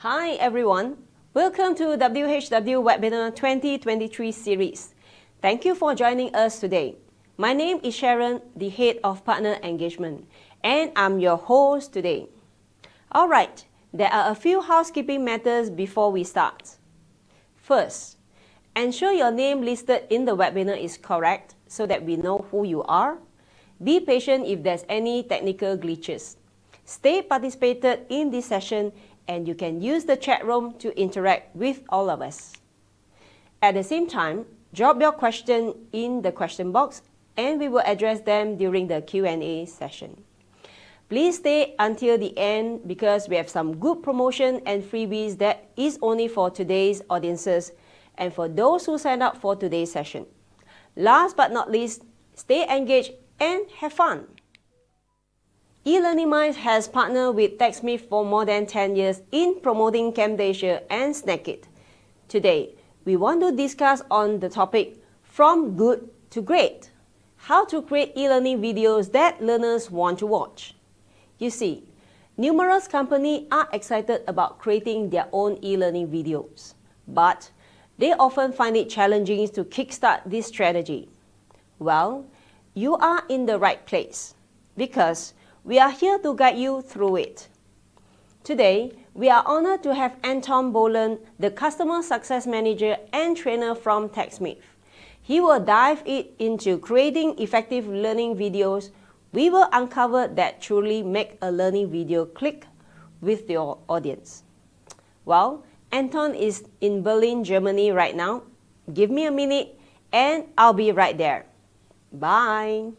Hi everyone, welcome to WHW Webinar 2023 series. Thank you for joining us today. My name is Sharon, the Head of Partner Engagement, and I'm your host today. Alright, there are a few housekeeping matters before we start. First, ensure your name listed in the webinar is correct so that we know who you are. Be patient if there's any technical glitches. Stay participated in this session and you can use the chat room to interact with all of us. At the same time, drop your question in the question box and we will address them during the Q&A session. Please stay until the end because we have some good promotion and freebies that is only for today's audiences and for those who sign up for today's session. Last but not least, stay engaged and have fun. eLearning Minds has partnered with TechSmith for more than 10 years in promoting Camtasia and Snackit. Today, we want to discuss on the topic From Good to Great, how to create e-learning videos that learners want to watch. You see, numerous companies are excited about creating their own e-learning videos, but they often find it challenging to kickstart this strategy. Well, you are in the right place because we are here to guide you through it. Today, we are honored to have Anton Boland, the Customer Success Manager and Trainer from TechSmith. He will dive into creating effective learning videos. We will uncover that truly make a learning video click with your audience. Well, Anton is in Berlin, Germany right now. Give me a minute and I'll be right there. Bye.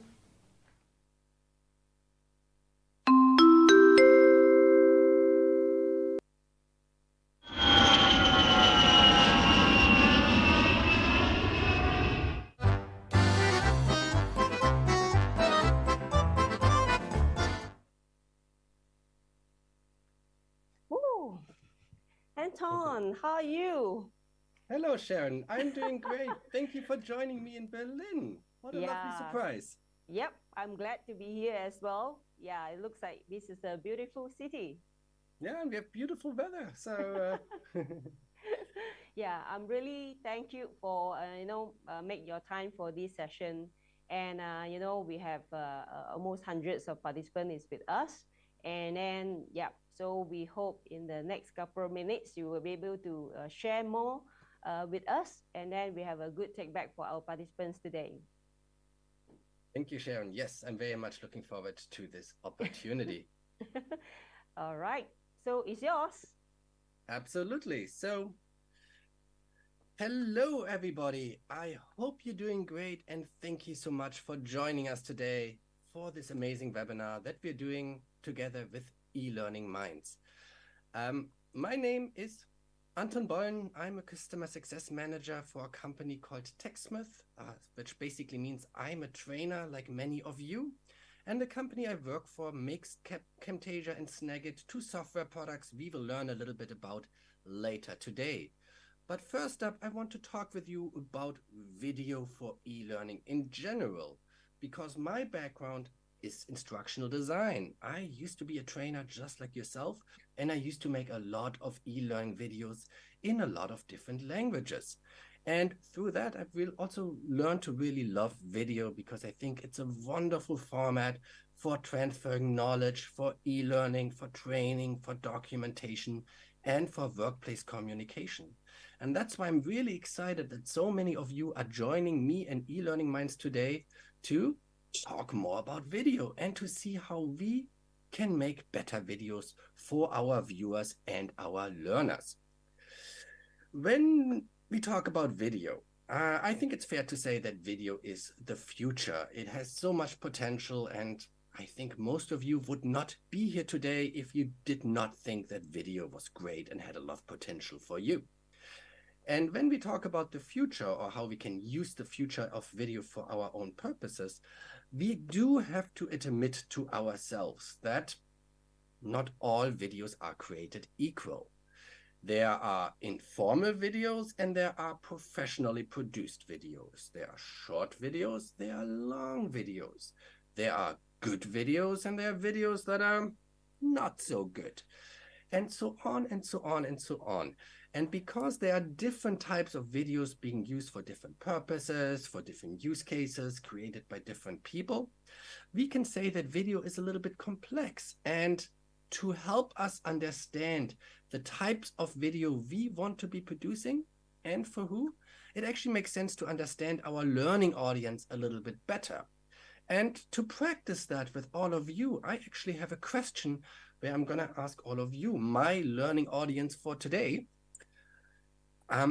Ooh. Anton, how are you? Hello, Sharon. I'm doing great. Thank you for joining me in Berlin. What a lovely surprise. Yep, I'm glad to be here as well. Yeah, it looks like this is a beautiful city. Yeah, and we have beautiful weather. So, Yeah, I'm really thank you for make your time for this session. And we have almost hundreds of participants with us. And then yeah, so we hope in the next couple of minutes you will be able to share more with us, and then we have a good take back for our participants today. Thank you, Sharon. Yes, I'm very much looking forward to this opportunity. All right, so it's yours. Absolutely. So, hello, everybody. I hope you're doing great, and thank you so much for joining us today for this amazing webinar that we're doing together with eLearning Minds. My name is Anton Bollen. I'm a customer success manager for a company called TechSmith, which basically means I'm a trainer like many of you. And the company I work for makes Camtasia and Snagit, two software products we will learn a little bit about later today. But first up, I want to talk with you about video for e-learning in general, because my background is instructional design. I used to be a trainer just like yourself, and I used to make a lot of e-learning videos in a lot of different languages. And through that, I will also learn to really love video because I think it's a wonderful format for transferring knowledge, for e-learning, for training, for documentation, and for workplace communication. And that's why I'm really excited that so many of you are joining me and eLearning Minds today to talk more about video and to see how we can make better videos for our viewers and our learners. When we talk about video, I think it's fair to say that video is the future. It has so much potential, and I think most of you would not be here today if you did not think that video was great and had a lot of potential for you. And when we talk about the future or how we can use the future of video for our own purposes, we do have to admit to ourselves that not all videos are created equal. There are informal videos and there are professionally produced videos. There are short videos, there are long videos. There are good videos and there are videos that are not so good. and so on and so on and so on. And because there are different types of videos being used for different purposes, for different use cases created by different people, we can say that video is a little bit complex. And to help us understand the types of video we want to be producing and for who, it actually makes sense to understand our learning audience a little bit better. And to practice that with all of you, I actually have a question where I'm going to ask all of you, my learning audience for today,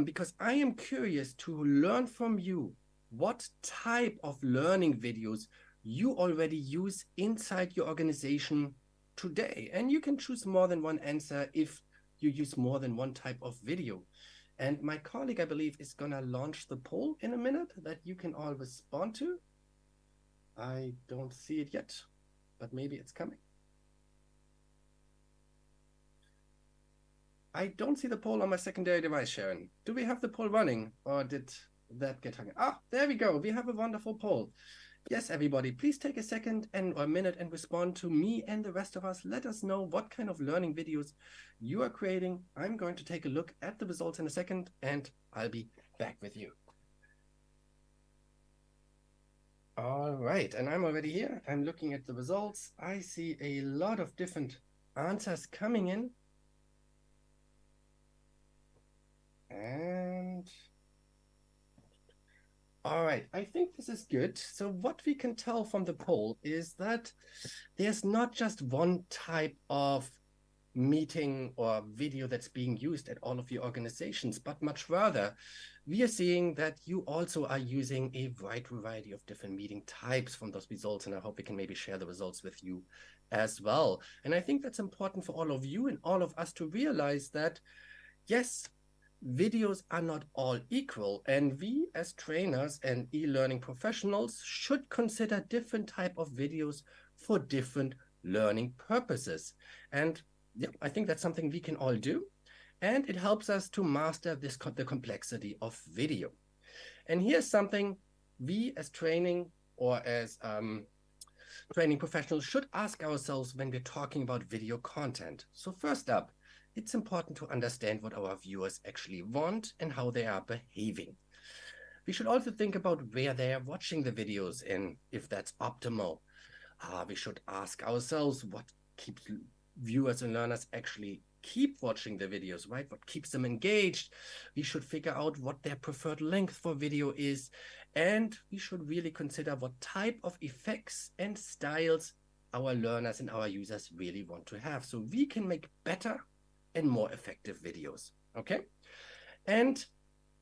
because I am curious to learn from you what type of learning videos you already use inside your organization today. And you can choose more than one answer if you use more than one type of video. And my colleague, I believe, is going to launch the poll in a minute that you can all respond to. I don't see it yet, but maybe it's coming. I don't see the poll on my secondary device, Sharon. Do we have the poll running, or did that get hung? Ah, there we go. We have a wonderful poll. Yes, everybody, please take a second or a minute and respond to me and the rest of us. Let us know what kind of learning videos you are creating. I'm going to take a look at the results in a second, and I'll be back with you. All right, and I'm already here. I'm looking at the results. I see a lot of different answers coming in. And all right, I think this is good. So what we can tell from the poll is that there's not just one type of meeting or video that's being used at all of your organizations, but much rather, we are seeing that you also are using a wide variety of different meeting types from those results, and I hope we can maybe share the results with you as well. And I think that's important for all of you and all of us to realize that, yes, videos are not all equal, and we as trainers and e-learning professionals should consider different type of videos for different learning purposes. And yeah, I think that's something we can all do, and it helps us to master the complexity of video. And here's something we as training or as training professionals should ask ourselves when we're talking about video content. So first up, it's important to understand what our viewers actually want and how they are behaving. We should also think about where they are watching the videos and if that's optimal. We should ask ourselves what keeps viewers and learners actually keep watching the videos, right? What keeps them engaged? We should figure out what their preferred length for video is. And we should really consider what type of effects and styles our learners and our users really want to have, so we can make better and more effective videos, okay? And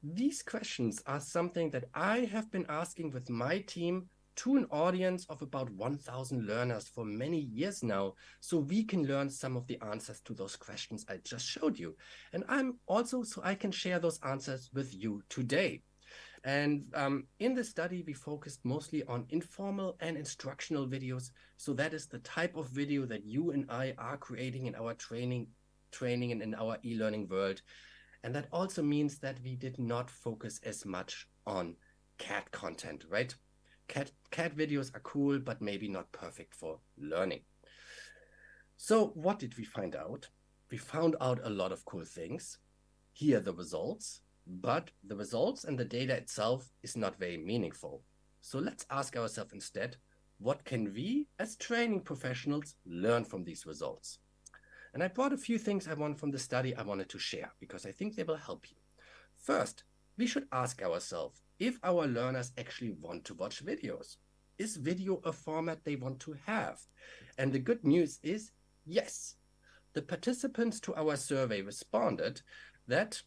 these questions are something that I have been asking with my team to an audience of about 1,000 learners for many years now, so we can learn some of the answers to those questions I just showed you. And I'm also, so I can share those answers with you today. And in the study, we focused mostly on informal and instructional videos. So that is the type of video that you and I are creating in our training and in our e-learning world. And that also means that we did not focus as much on cat content, right? Cat videos are cool, but maybe not perfect for learning. So what did we find out? We found out a lot of cool things. Here are the results, but the results and the data itself is not very meaningful. So let's ask ourselves instead, what can we as training professionals learn from these results? And I brought a few things I want from the study I wanted to share because I think they will help you. First, we should ask ourselves if our learners actually want to watch videos. Is video a format they want to have? And the good news is yes. The participants to our survey responded that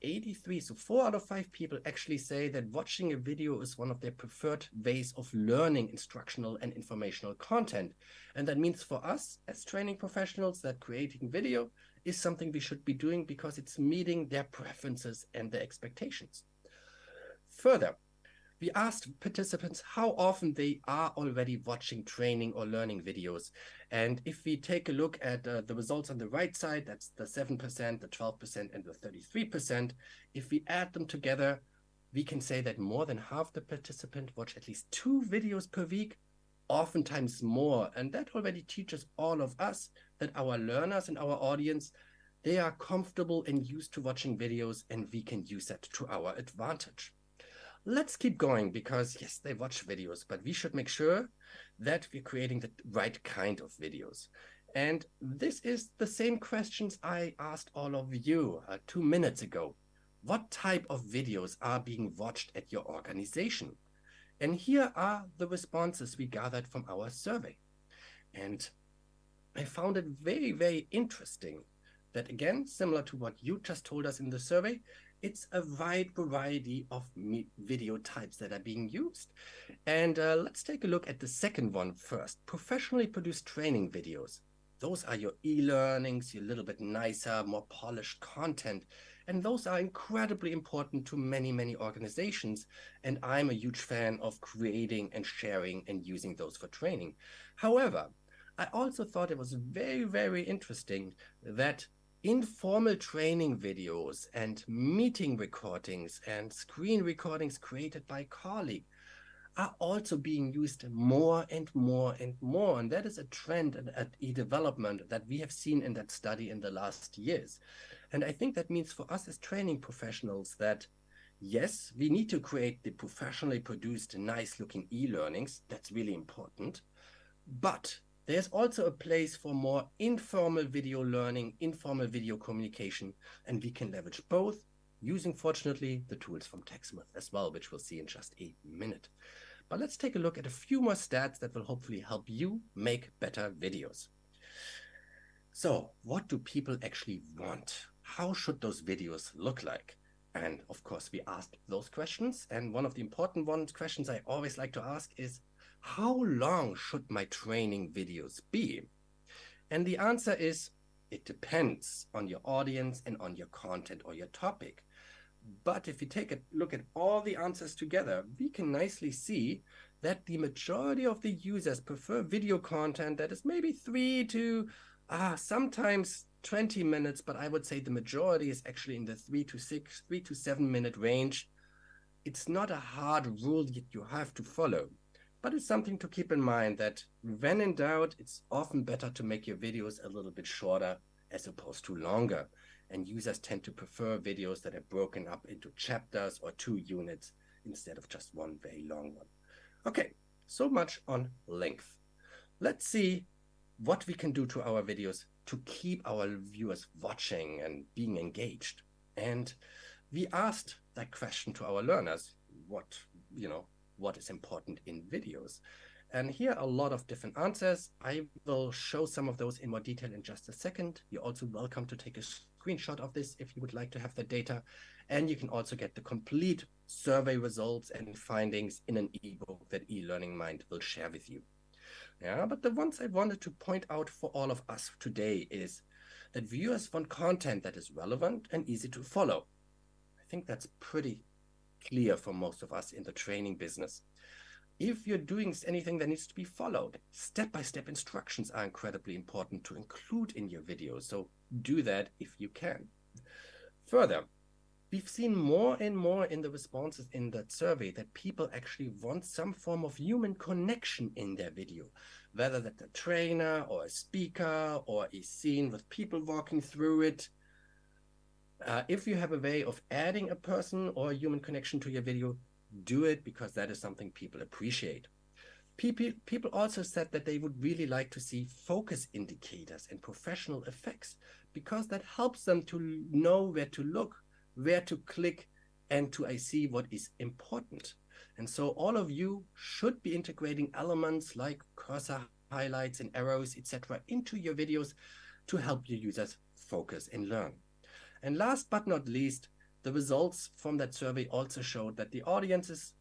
83, so 4 out of 5 people actually say that watching a video is one of their preferred ways of learning instructional and informational content. And that means for us as training professionals that creating video is something we should be doing because it's meeting their preferences and their expectations. Further, we asked participants how often they are already watching training or learning videos. And if we take a look at the results on the right side, that's the 7%, the 12%, and the 33%. If we add them together, we can say that more than half the participants watch at least 2 videos per week, oftentimes more. And that already teaches all of us that our learners and our audience, they are comfortable and used to watching videos, and we can use that to our advantage. Let's keep going because yes, they watch videos, but we should make sure that we're creating the right kind of videos. And this is the same questions I asked all of you 2 minutes ago. What type of videos are being watched at your organization? And here are the responses we gathered from our survey. And I found it very, very interesting that, again, similar to what you just told us in the survey, it's a wide variety of video types that are being used. And let's take a look at the second one first. Professionally produced training videos. Those are your e-learnings, your little bit nicer, more polished content. And those are incredibly important to many, many organizations. And I'm a huge fan of creating and sharing and using those for training. However, I also thought it was very, very interesting that informal training videos and meeting recordings and screen recordings created by colleagues are also being used more and more and more. And that is a trend and a development that we have seen in that study in the last years. And I think that means for us as training professionals that, yes, we need to create the professionally produced, nice looking e-learnings. That's really important. But there's also a place for more informal video learning, informal video communication, and we can leverage both using, fortunately, the tools from TechSmith as well, which we'll see in just a minute. But let's take a look at a few more stats that will hopefully help you make better videos. So what do people actually want? How should those videos look like? And of course, we asked those questions. And one of the important questions I always like to ask is, how long should my training videos be? And the answer is, it depends on your audience and on your content or your topic. But if you take a look at all the answers together, we can nicely see that the majority of the users prefer video content that is maybe 3 to sometimes 20 minutes, but I would say the majority is actually in the 3 to 7 minute range. It's not a hard rule that you have to follow, but it's something to keep in mind that when in doubt, it's often better to make your videos a little bit shorter as opposed to longer. And users tend to prefer videos that are broken up into chapters or 2 units instead of just one very long one. Okay, so much on length. Let's see what we can do to our videos to keep our viewers watching and being engaged. And we asked that question to our learners, what is important in videos? And here are a lot of different answers. I will show some of those in more detail in just a second. You're also welcome to take a screenshot of this if you would like to have the data. And you can also get the complete survey results and findings in an ebook that eLearning Mind will share with you. Yeah, but the ones I wanted to point out for all of us today is that viewers want content that is relevant and easy to follow. I think that's pretty clear for most of us in the training business. If you're doing anything that needs to be followed, step-by-step instructions are incredibly important to include in your videos. So do that if you can. Further, we've seen more and more in the responses in that survey that people actually want some form of human connection in their video, whether that's a trainer or a speaker or a scene with people walking through it. If you have a way of adding a person or a human connection to your video, do it because that is something people appreciate. People also said that they would really like to see focus indicators and professional effects because that helps them to know where to look, where to click, and to see what is important. And so all of you should be integrating elements like cursor highlights and arrows, etc., into your videos to help your users focus and learn. And last but not least, the results from that survey also showed that the audiences,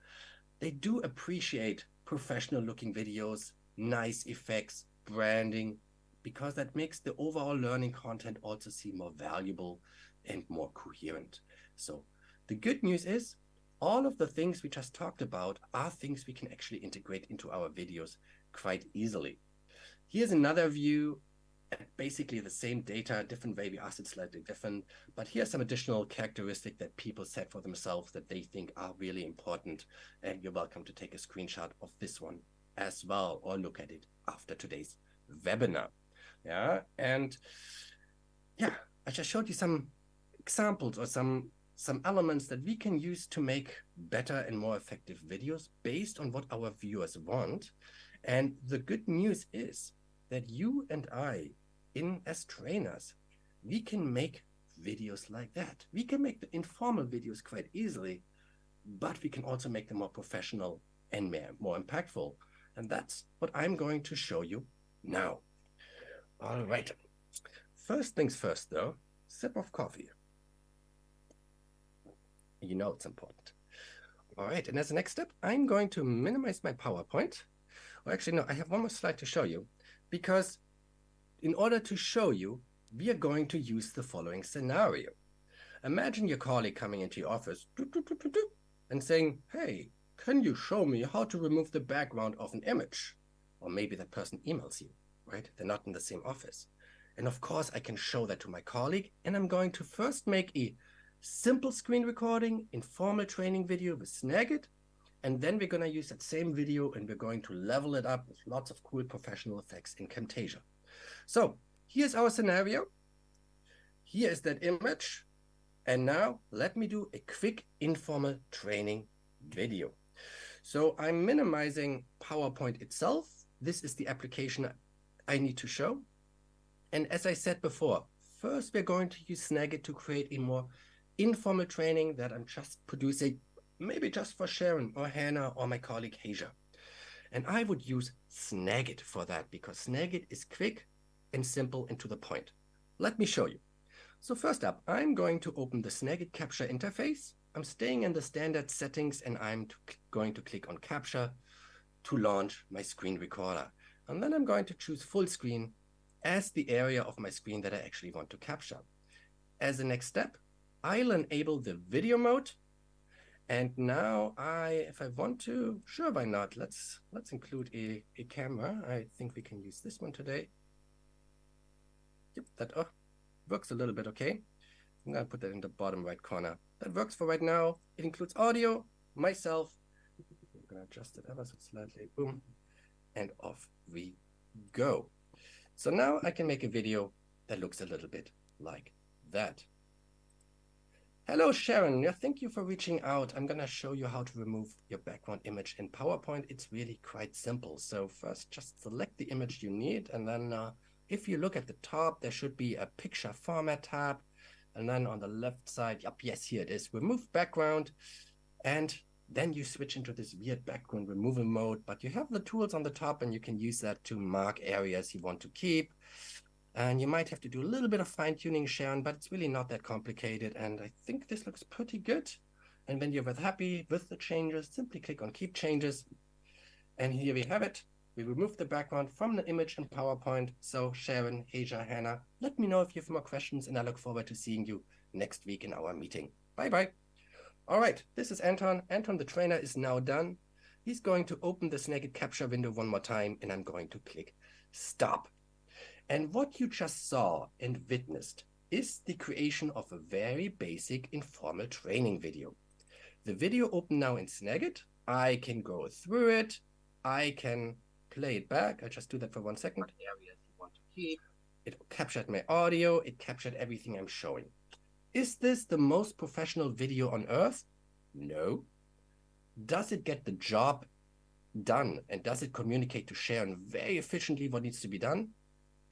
they do appreciate professional looking videos, nice effects, branding, because that makes the overall learning content also seem more valuable and more coherent. So the good news is all of the things we just talked about are things we can actually integrate into our videos quite easily. Here's another view. Basically the same data, different way we asked it slightly different, but here's some additional characteristic that people set for themselves that they think are really important, and you're welcome to take a screenshot of this one as well, or look at it after today's webinar. Yeah, and yeah, I just showed you some examples or some elements that we can use to make better and more effective videos based on what our viewers want. And the good news is that you and I, as trainers, we can make videos like that. We can make the informal videos quite easily, but we can also make them more professional and more impactful. And that's what I'm going to show you now. All right. First things first, though, sip of coffee. You know it's important. All right, and as the next step, I'm going to minimize my PowerPoint. Or actually, no, I have one more slide to show you, because in order to show you, we are going to use the following scenario. Imagine your colleague coming into your office and saying, hey, can you show me how to remove the background of an image? Or maybe that person emails you, right? They're not in the same office. And of course, I can show that to my colleague, and I'm going to first make a simple screen recording, informal training video with Snagit, and then we're going to use that same video and we're going to level it up with lots of cool professional effects in Camtasia. So here's our scenario. Here is that image. And now let me do a quick informal training video. So I'm minimizing PowerPoint itself. This is the application I need to show. And as I said before, first we're going to use Snagit to create a more informal training that I'm just producing, maybe just for Sharon or Hannah or my colleague Hasia. And I would use Snagit for that because Snagit is quick and simple and to the point. Let me show you. So first up, I'm going to open the Snagit Capture interface. I'm staying in the standard settings and I'm going to click on Capture to launch my screen recorder. And then I'm going to choose full screen as the area of my screen that I actually want to capture. As the next step, I'll enable the video mode. And now if I want to, sure, why not? Let's include a camera. I think we can use this one today. Yep, that works a little bit okay. I'm gonna put that in the bottom right corner. That works for right now. It includes audio, myself. I'm gonna adjust it ever so slightly. Boom, and off we go. So now I can make a video that looks a little bit like that. Hello, Sharon. Yeah, thank you for reaching out. I'm going to show you how to remove your background image in PowerPoint. It's really quite simple. So first, just select the image you need. And then if you look at the top, there should be a picture format tab. And then on the left side, yep, yes, here it is, remove background. And then you switch into this weird background removal mode. But you have the tools on the top and you can use that to mark areas you want to keep. And you might have to do a little bit of fine-tuning, Sharon, but it's really not that complicated. And I think this looks pretty good. And when you're happy with the changes, simply click on Keep Changes. And here we have it. We removed the background from the image in PowerPoint. So Sharon, Hasia, Hannah, let me know if you have more questions, and I look forward to seeing you next week in our meeting. Bye-bye. All right, this is Anton. Anton, the trainer, is now done. He's going to open the Snagit Capture window one more time, and I'm going to click Stop. And what you just saw and witnessed is the creation of a very basic informal training video. The video open now in Snagit. I can go through it. I can play it back. I'll just do that for 1 second. What areas you want to keep. It captured my audio. It captured everything I'm showing. Is this the most professional video on earth? No. Does it get the job done? And does it communicate to Sharon very efficiently what needs to be done?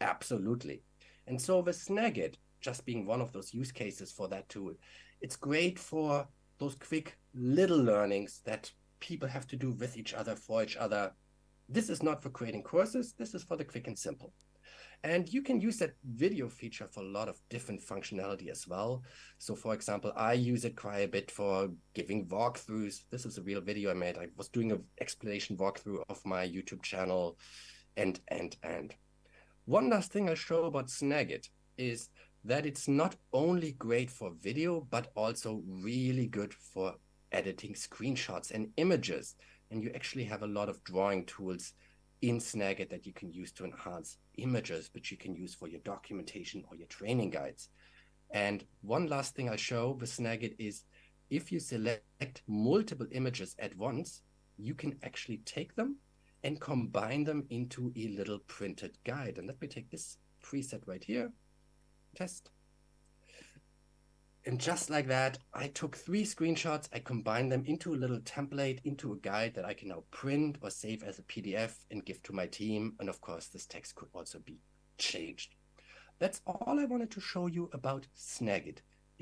Absolutely. And so with Snagit, just being one of those use cases for that tool, it's great for those quick little learnings that people have to do with each other, for each other. This is not for creating courses. This is for the quick and simple. And you can use that video feature for a lot of different functionality as well. So for example, I use it quite a bit for giving walkthroughs. This is a real video I made. I was doing an explanation walkthrough of my YouTube channel and. One last thing I'll show about Snagit is that it's not only great for video, but also really good for editing screenshots and images. And you actually have a lot of drawing tools in Snagit that you can use to enhance images, which you can use for your documentation or your training guides. And one last thing I'll show with Snagit is if you select multiple images at once, you can actually take them and combine them into a little printed guide. And let me take this preset right here, test. And just like that, I took 3 screenshots, I combined them into a little template, into a guide that I can now print or save as a PDF and give to my team. And of course, this text could also be changed. That's all I wanted to show you about Snagit.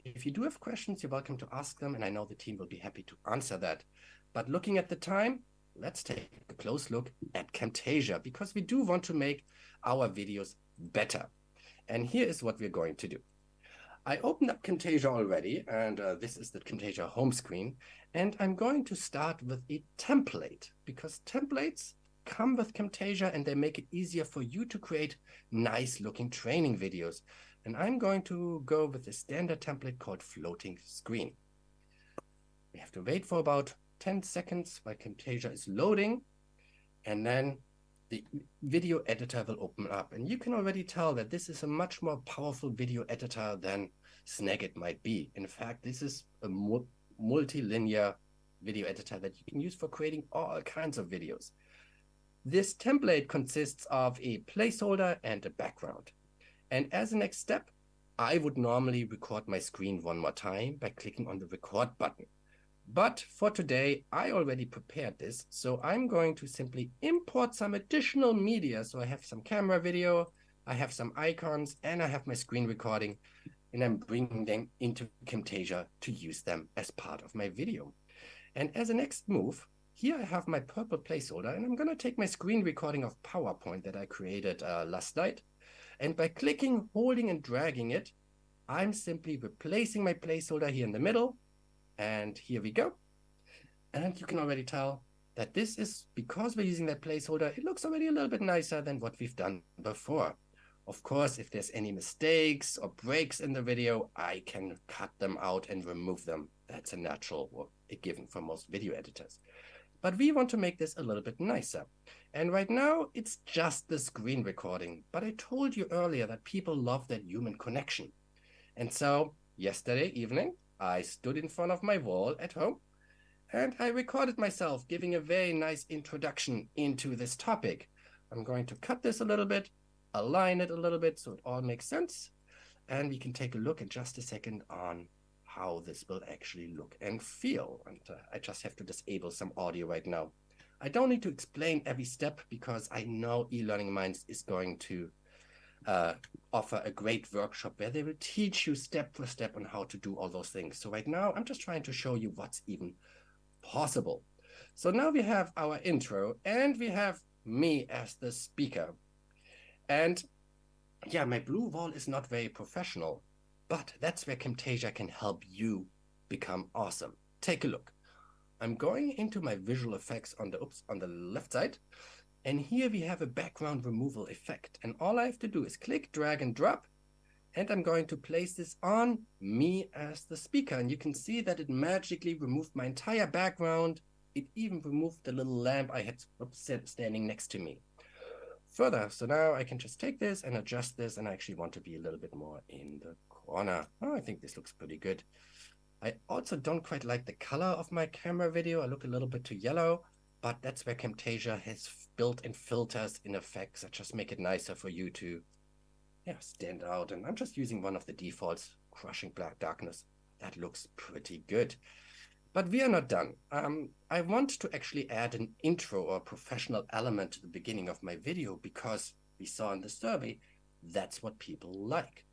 If you do have questions, you're welcome to ask them, and I know the team will be happy to answer that. But looking at the time, let's take a close look at Camtasia, because we do want to make our videos better. And here is what we're going to do. I opened up Camtasia already, and this is the Camtasia home screen. And I'm going to start with a template, because templates come with Camtasia and they make it easier for you to create nice looking training videos. And I'm going to go with the standard template called floating screen. We have to wait for about 10 seconds while Camtasia is loading, and then the video editor will open up. And you can already tell that this is a much more powerful video editor than Snagit might be. In fact, this is a multi-linear video editor that you can use for creating all kinds of videos. This template consists of a placeholder and a background. And as a next step, I would normally record my screen one more time by clicking on the record button. But for today, I already prepared this, so I'm going to simply import some additional media. So I have some camera video, I have some icons, and I have my screen recording, and I'm bringing them into Camtasia to use them as part of my video. And as a next move, here I have my purple placeholder, and I'm going to take my screen recording of PowerPoint that I created last night. And by clicking, holding, and dragging it, I'm simply replacing my placeholder here in the middle. And here we go. And you can already tell that this is, because we're using that placeholder, it looks already a little bit nicer than what we've done before. Of course, if there's any mistakes or breaks in the video, I can cut them out and remove them. That's a natural or a given for most video editors. But we want to make this a little bit nicer. And right now, it's just the screen recording. But I told you earlier that people love that human connection. And so yesterday evening, I stood in front of my wall at home and I recorded myself giving a very nice introduction into this topic. I'm going to cut this a little bit, align it a little bit so it all makes sense. And we can take a look in just a second on how this will actually look and feel. And I just have to disable some audio right now. I don't need to explain every step because I know eLearning Minds is going to offer a great workshop where they will teach you step for step on how to do all those things. So right now, I'm just trying to show you what's even possible. So now we have our intro and we have me as the speaker. And yeah, my blue wall is not very professional, but that's where Camtasia can help you become awesome. Take a look. I'm going into my visual effects on the left side. And here we have a background removal effect. And all I have to do is click, drag, and drop. And I'm going to place this on me as the speaker. And you can see that it magically removed my entire background. It even removed the little lamp I had standing next to me. Further, so now I can just take this and adjust this. And I actually want to be a little bit more in the corner. Oh, I think this looks pretty good. I also don't quite like the color of my camera video. I look a little bit too yellow. But that's where Camtasia has built-in filters in effects that just make it nicer for you to stand out. And I'm just using one of the defaults, Crushing Black Darkness. That looks pretty good. But we are not done. I want to actually add an intro or professional element to the beginning of my video because we saw in the survey that's what people like.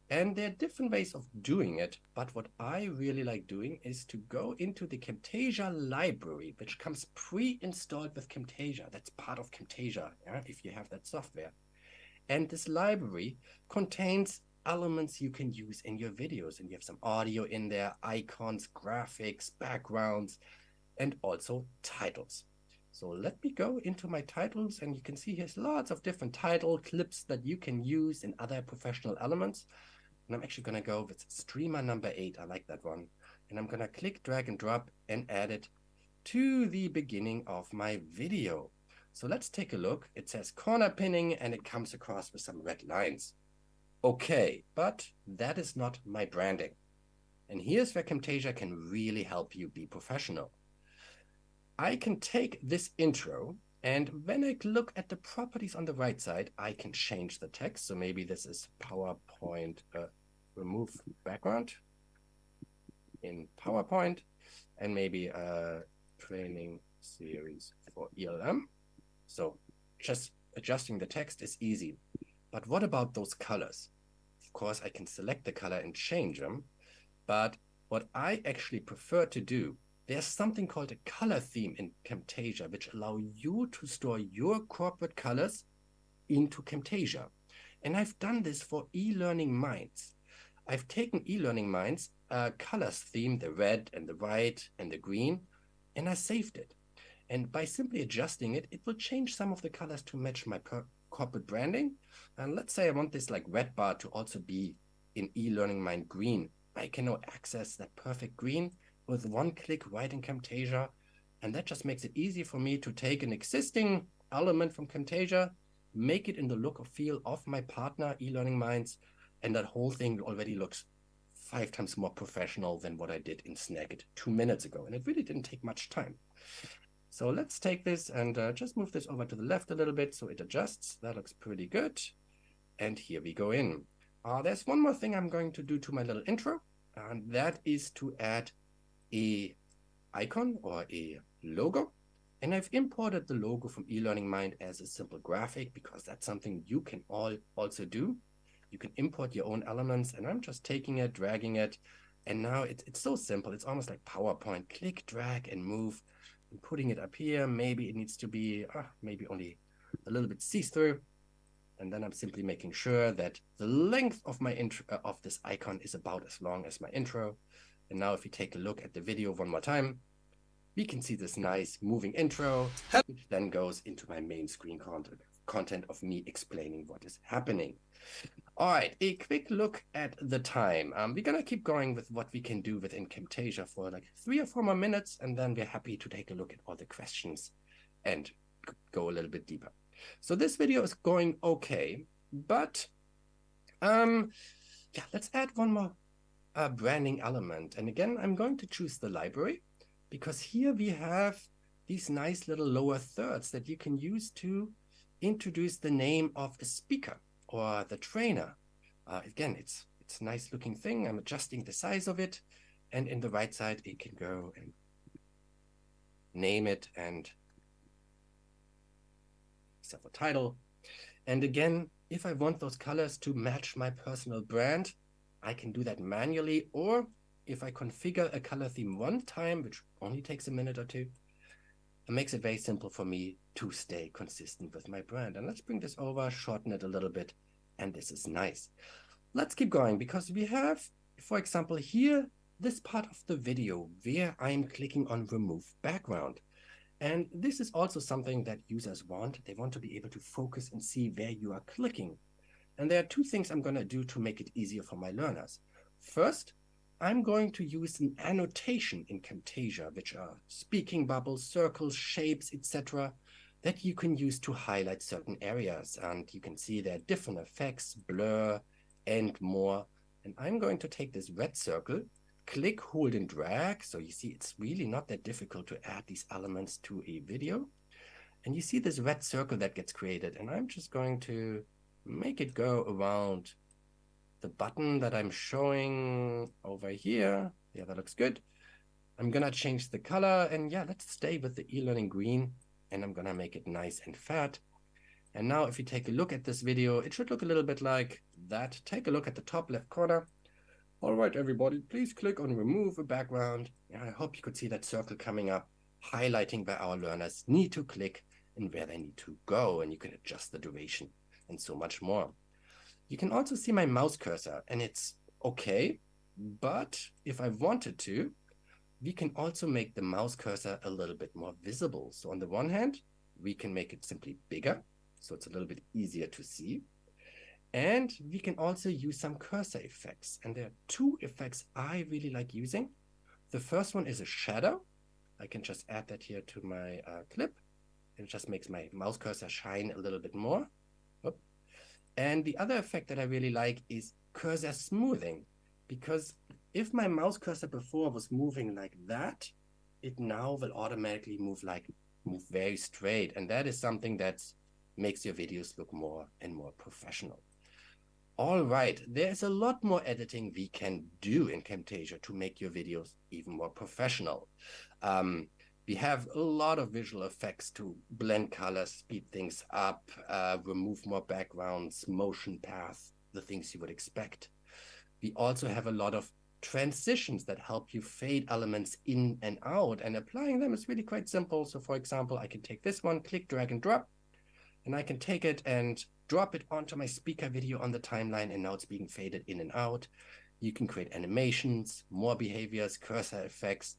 And there are different ways of doing it, but what I really like doing is to go into the Camtasia library, which comes pre-installed with Camtasia. That's part of Camtasia, if you have that software. And this library contains elements you can use in your videos. And you have some audio in there, icons, graphics, backgrounds, and also titles. So let me go into my titles, and you can see here's lots of different title clips that you can use in other professional elements. And I'm actually going to go with streamer number 8. I like that one. And I'm going to click, drag, and drop and add it to the beginning of my video. So let's take a look. It says corner pinning and it comes across with some red lines. Okay, but that is not my branding. And here's where Camtasia can really help you be professional. I can take this intro And when I look at the properties on the right side, I can change the text. So maybe this is PowerPoint, remove background in PowerPoint, and maybe a training series for ELM. So just adjusting the text is easy. But what about those colors? Of course, I can select the color and change them. But what I actually prefer to do, there's something called a color theme in Camtasia, which allow you to store your corporate colors into Camtasia. And I've done this for eLearning Minds. I've taken eLearning Minds, colors theme, the red and the white and the green, and I saved it. And by simply adjusting it, it will change some of the colors to match my corporate branding. And let's say I want this like red bar to also be in eLearning Mind green. I can now access that perfect green with one click right in Camtasia. And that just makes it easy for me to take an existing element from Camtasia, make it in the look or feel of my partner, eLearning Minds, and that whole thing already looks 5 times more professional than what I did in Snagit 2 minutes ago. And it really didn't take much time. So let's take this and just move this over to the left a little bit so it adjusts. That looks pretty good. And here we go in. There's one more thing I'm going to do to my little intro, and that is to add a icon or a logo. And I've imported the logo from eLearning Mind as a simple graphic because that's something you can also do. You can import your own elements, and I'm just taking it, dragging it, and now it's so simple. It's almost like PowerPoint. Click, drag, and move. And putting it up here, maybe it needs to be maybe only a little bit see-through. And then I'm simply making sure that the length of my intro of this icon is about as long as my intro. And now if you take a look at the video one more time, we can see this nice moving intro, which then goes into my main screen content of me explaining what is happening. All right, a quick look at the time. We're going to keep going with what we can do within Camtasia for like 3 or 4 more minutes, and then we're happy to take a look at all the questions and go a little bit deeper. So this video is going okay, but yeah, let's add one more branding element. And again, I'm going to choose the library because here we have these nice little lower thirds that you can use to introduce the name of a speaker or the trainer. Again, it's a nice looking thing. I'm adjusting the size of it, and in the right side, it can go and name it and except for title. And again, if I want those colors to match my personal brand, I can do that manually, or if I configure a color theme one time, which only takes a minute or two, it makes it very simple for me to stay consistent with my brand. And let's bring this over, shorten it a little bit, and this is nice. Let's keep going because we have, for example, here, this part of the video where I'm clicking on remove background. And this is also something that users want. They want to be able to focus and see where you are clicking. And there are 2 things I'm going to do to make it easier for my learners. First, I'm going to use an annotation in Camtasia, which are speaking bubbles, circles, shapes, etc., that you can use to highlight certain areas. And you can see there are different effects, blur, and more. And I'm going to take this red circle, click, hold, and drag. So you see it's really not that difficult to add these elements to a video. And you see this red circle that gets created. And I'm just going to make it go around the button that I'm showing over here. Yeah, that looks good. I'm going to change the color. And yeah, let's stay with the eLearning green. And I'm going to make it nice and fat. And now if you take a look at this video, it should look a little bit like that. Take a look at the top left corner. All right, everybody, please click on remove a background. And I hope you could see that circle coming up, highlighting where our learners need to click and where they need to go. And you can adjust the duration and so much more. You can also see my mouse cursor, and it's okay. But if I wanted to, we can also make the mouse cursor a little bit more visible. So on the one hand, we can make it simply bigger, so it's a little bit easier to see. And we can also use some cursor effects. And there are 2 effects I really like using. The first one is a shadow. I can just add that here to my clip. It just makes my mouse cursor shine a little bit more. Oop. And the other effect that I really like is cursor smoothing. Because if my mouse cursor before was moving like that, it now will automatically move like move very straight. And that is something that makes your videos look more and more professional. All right, there's a lot more editing we can do in Camtasia to make your videos even more professional. We have a lot of visual effects to blend colors, speed things up, remove more backgrounds, motion paths, the things you would expect. We also have a lot of transitions that help you fade elements in and out, and applying them is really quite simple. So for example, I can take this one, click, drag and drop, and I can take it and drop it onto my speaker video on the timeline, and now it's being faded in and out. You can create animations, more behaviors, cursor effects,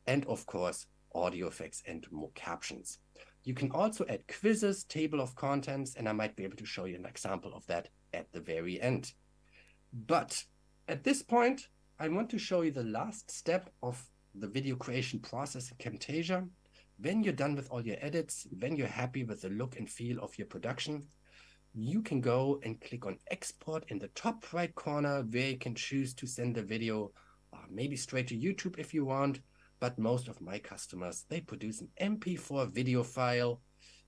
and of course, audio effects and more captions. You can also add quizzes, table of contents, and I might be able to show you an example of that at the very end. But at this point, I want to show you the last step of the video creation process in Camtasia. When you're done with all your edits, when you're happy with the look and feel of your production, you can go and click on export in the top right corner, where you can choose to send the video maybe straight to YouTube if you want. But most of my customers, they produce an MP4 video file,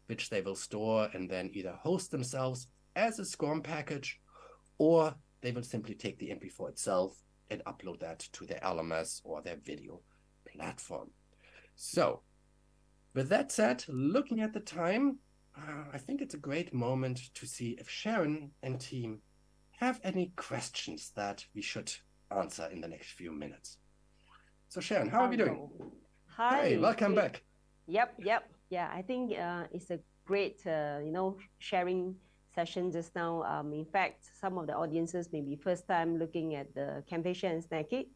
which they will store and then either host themselves as a SCORM package, or they will simply take the MP4 itself and upload that to their LMS or their video platform. So with that said, looking at the time, I think it's a great moment to see if Sharon and team have any questions that we should answer in the next few minutes. So Sharon, how are we doing? Hi. Hey, welcome back. Yep. Yeah, I think it's a great, sharing session just now. In fact, some of the audiences may be first time looking at the Camtasia and Snagit.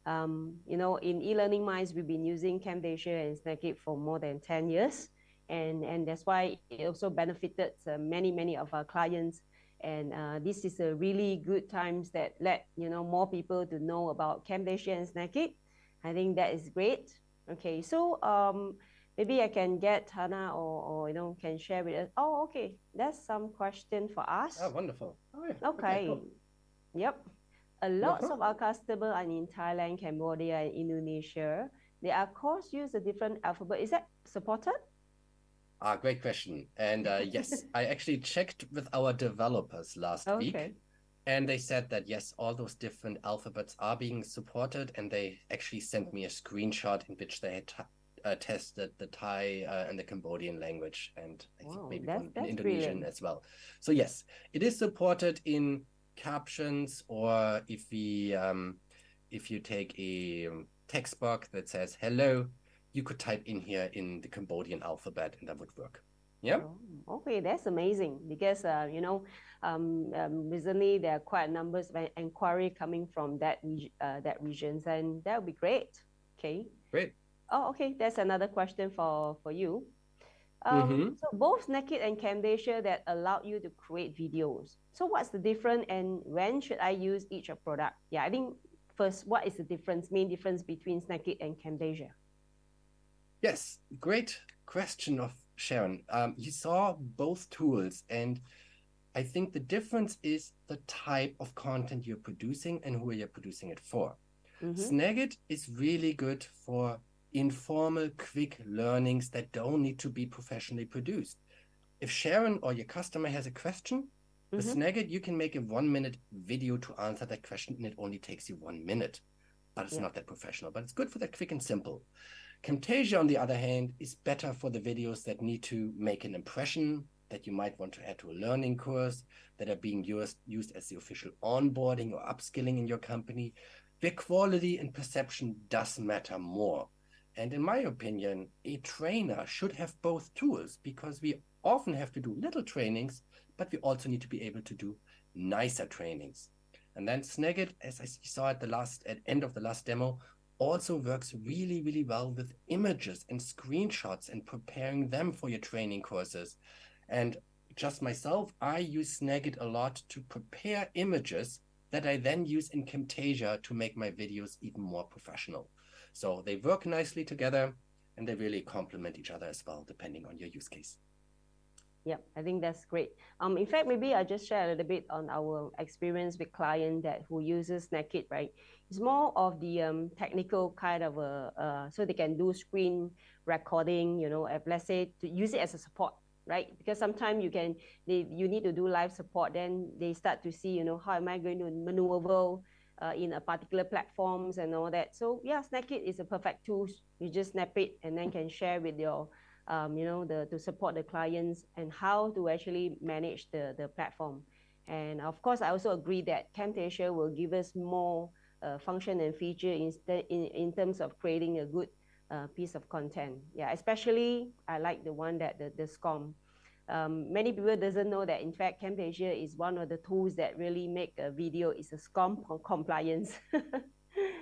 In eLearning Minds, we've been using Camtasia and Snagit for more than 10 years. And that's why it also benefited many of our clients. And this is a really good times that let more people to know about Camtasia and Snagit. I think that is great. Okay, so maybe I can get Hannah or can share with us. Oh, okay, that's some question for us. Oh, wonderful. Oh, yeah. Okay. Cool. Yep. A lot of our customers are in Thailand, Cambodia, and Indonesia. Their course use a different alphabet. Is that supported? Great question. And yes, I actually checked with our developers last week. And they said that, yes, all those different alphabets are being supported. And they actually sent me a screenshot in which they had tested the Thai and the Cambodian language. And I think maybe one in Indonesian brilliant. As well. So yes, it is supported in captions, or if you take a text box that says hello, you could type in here in the Cambodian alphabet and that would work. Yeah. Oh, okay, that's amazing because recently there are quite numbers of inquiry coming from that regions, and that would be great. Okay. Great. Oh, okay. That's another question for you. So both Snagit and Camtasia that allow you to create videos. So what's the difference, and when should I use each product? Yeah, I think first, what is the main difference between Snagit and Camtasia? Yes, great question of Sharon. You saw both tools, and I think the difference is the type of content you're producing and who you're producing it for. Snagit is really good for informal, quick learnings that don't need to be professionally produced. If Sharon or your customer has a question, with Snagit, you can make a 1-minute video to answer that question, and it only takes you 1 minute. But it's not that professional, but it's good for that quick and simple. Camtasia, on the other hand, is better for the videos that need to make an impression, that you might want to add to a learning course, that are being used as the official onboarding or upskilling in your company, where quality and perception does matter more. And in my opinion, a trainer should have both tools, because we often have to do little trainings, but we also need to be able to do nicer trainings. And then Snagit, as I saw at end of the last demo, also works really well with images and screenshots and preparing them for your training courses. And just myself, I use Snagit a lot to prepare images that I then use in Camtasia to make my videos even more professional. So they work nicely together, and they really complement each other as well, depending on your use case. Yeah, I think that's great. In fact, maybe I just share a little bit on our experience with client that who uses Naked, right? It's more of the technical kind of so they can do screen recording, if, let's say to use it as a support, right? Because sometimes you need to do live support, then they start to see, how am I going to maneuver in a particular platforms and all that. So yeah, Naked is a perfect tool. You just snap it and then can share with your to support the clients and how to actually manage the platform. And of course, I also agree that Camtasia will give us more function and feature in terms of creating a good piece of content. Yeah, especially I like the one that the SCOM. Many people doesn't know that in fact Camtasia is one of the tools that really make a video is a SCOM compliance.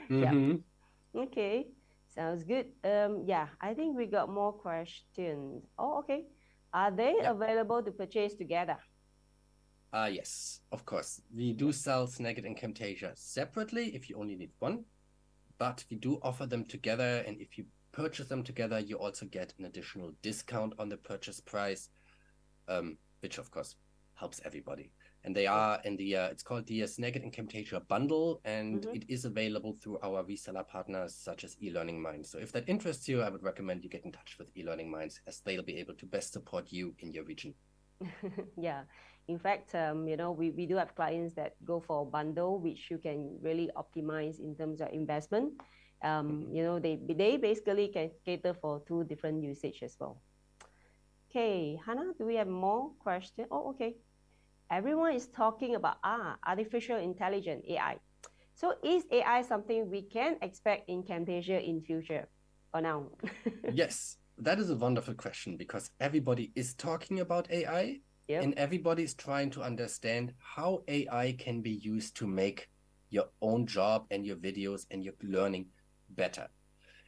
Yeah. Mm-hmm. Okay, sounds good. Yeah, I think we got more questions. Oh, okay. Are they Yep. available to purchase together? Yes, of course. We do sell Snagit and Camtasia separately if you only need one, but we do offer them together. And if you purchase them together, you also get an additional discount on the purchase price, which of course helps everybody. And they are in the, it's called the Snagit and Camtasia bundle, and it is available through our reseller partners such as eLearning Minds. So if that interests you, I would recommend you get in touch with eLearning Minds, as they'll be able to best support you in your region. Yeah. In fact, we do have clients that go for a bundle, which you can really optimize in terms of investment. They basically can cater for two different usage as well. Okay, Hannah, do we have more questions? Oh, okay. Everyone is talking about artificial intelligence, AI. So is AI something we can expect in Camtasia in future or now? Yes, that is a wonderful question, because everybody is talking about AI. Yep. And everybody is trying to understand how AI can be used to make your own job and your videos and your learning better.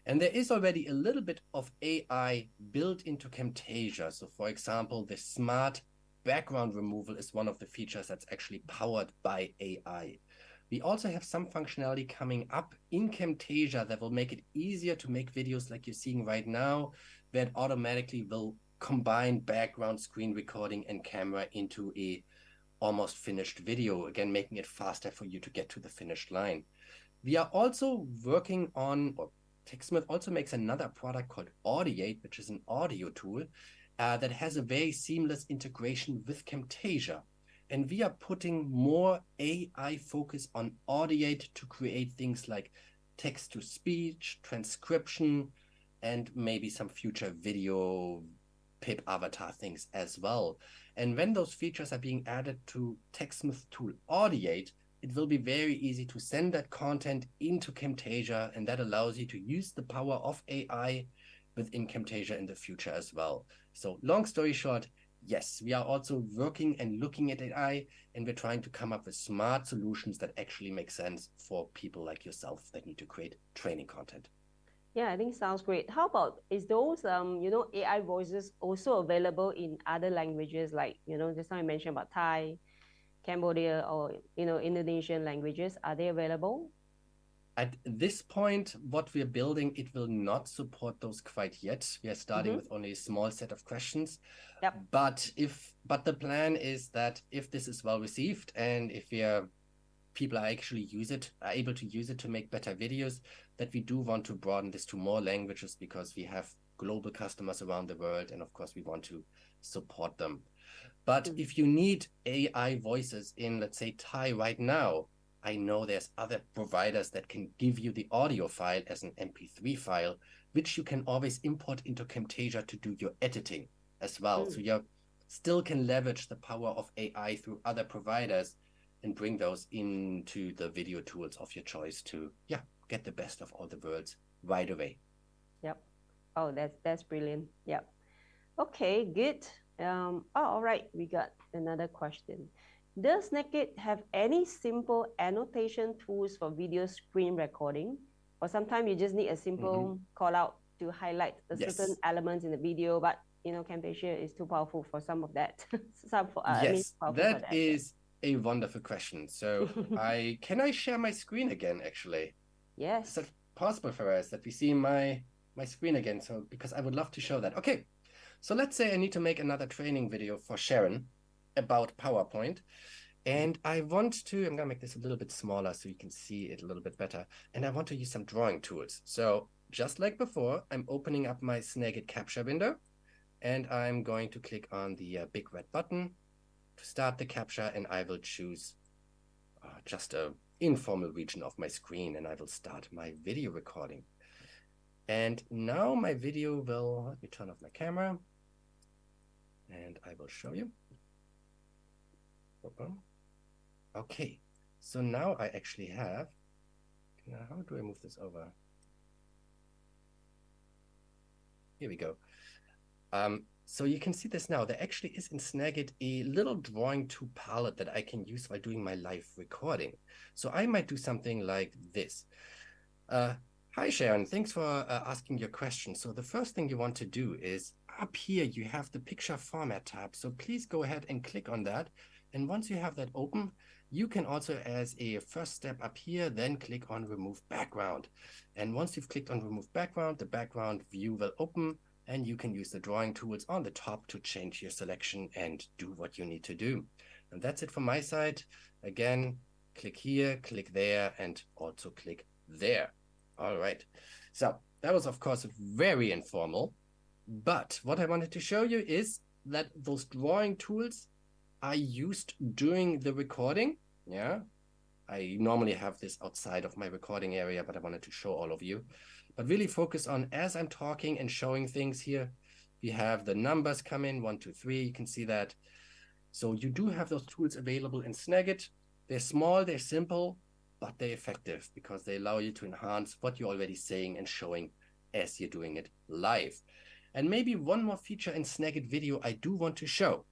And there is already a little bit of AI built into Camtasia. So for example, the smart background removal is one of the features that's actually powered by AI. We also have some functionality coming up in Camtasia that will make it easier to make videos like you're seeing right now, that automatically will combine background, screen recording, and camera into a almost finished video, again, making it faster for you to get to the finished line. We are also working on, or TechSmith also makes another product called Audiate, which is an audio tool that has a very seamless integration with Camtasia. And we are putting more AI focus on Audiate to create things like text-to-speech, transcription, and maybe some future video pip avatar things as well. And when those features are being added to TechSmith tool Audiate, it will be very easy to send that content into Camtasia, and that allows you to use the power of AI within Camtasia in the future as well. So long story short, yes, we are also working and looking at AI, and we're trying to come up with smart solutions that actually make sense for people like yourself that need to create training content. Yeah, I think sounds great. How about is those AI voices also available in other languages like just now I mentioned about Thai, Cambodia, or Indonesian languages? Are they available? At this point, what we're building, it will not support those quite yet. We are starting with only a small set of questions. Yep. But the plan is that if this is well received, and if people are actually able to use it to make better videos, that we do want to broaden this to more languages, because we have global customers around the world, and of course we want to support them. But if you need AI voices in, let's say, Thai right now, I know there's other providers that can give you the audio file as an MP3 file, which you can always import into Camtasia to do your editing as well. So you still can leverage the power of AI through other providers and bring those into the video tools of your choice to, get the best of all the worlds right away. Yep. Oh, that's brilliant. Yep. Okay, good. All right, we got another question. Does Naked have any simple annotation tools for video screen recording? Or sometimes you just need a simple call out to highlight the certain elements in the video, but Camtasia is too powerful for some of that. Yes, that is a wonderful question. So can I share my screen again, actually? Yes. Is that possible for us that we see my screen again? So because I would love to show that. Okay. So let's say I need to make another training video for Sharon about PowerPoint. And I want to, I'm going to make this a little bit smaller so you can see it a little bit better. And I want to use some drawing tools. So just like before, I'm opening up my Snagit capture window. And I'm going to click on the big red button to start the capture. And I will choose just an informal region of my screen. And I will start my video recording. And now my video will, let me turn off my camera. And I will show you. Okay, so now I actually have, how do I move this over? Here we go. So you can see this now. There actually is in Snagit a little drawing tool palette that I can use while doing my live recording. So I might do something like this. Hi, Sharon. Thanks for asking your question. So the first thing you want to do is up here, you have the picture format tab. So please go ahead and click on that. And once you have that open, you can also, as a first step up here, then click on remove background. And once you've clicked on remove background, the background view will open and you can use the drawing tools on the top to change your selection and do what you need to do. And that's it from my side. Again, click here, click there, and also click there. All right. So that was, of course, very informal. But what I wanted to show you is that those drawing tools are used during the recording. Yeah. I normally have this outside of my recording area, but I wanted to show all of you. But really focus on as I'm talking and showing things here. We have the numbers come in, 1, 2, 3. You can see that. So you do have those tools available in Snagit. They're small, they're simple, but they're effective because they allow you to enhance what you're already saying and showing as you're doing it live. And maybe one more feature in Snagit video I do want to show,